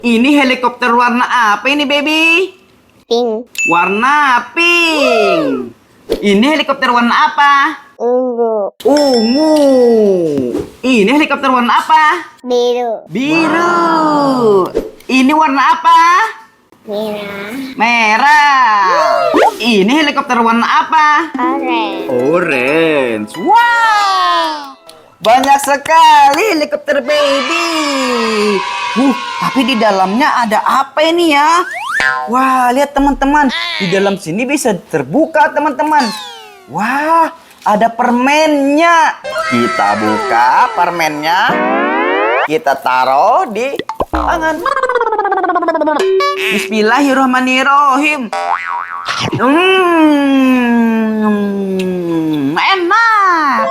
Ini helikopter warna apa ini, baby? Pink. Warna pink. Ini helikopter warna apa? Ungu. Ungu. Ini helikopter warna apa? Biru. Biru. Ini warna apa? Merah. Merah. Ini helikopter warna apa? Orange. Orange. Wow. Banyak sekali helikopter, baby. Tapi di dalamnya ada apa ini ya? Wah, lihat teman-teman. Di dalam sini bisa terbuka, teman-teman. Wah, ada permennya. Kita buka permennya. Kita taruh di tangan. Bismillahirrahmanirrahim. Enak.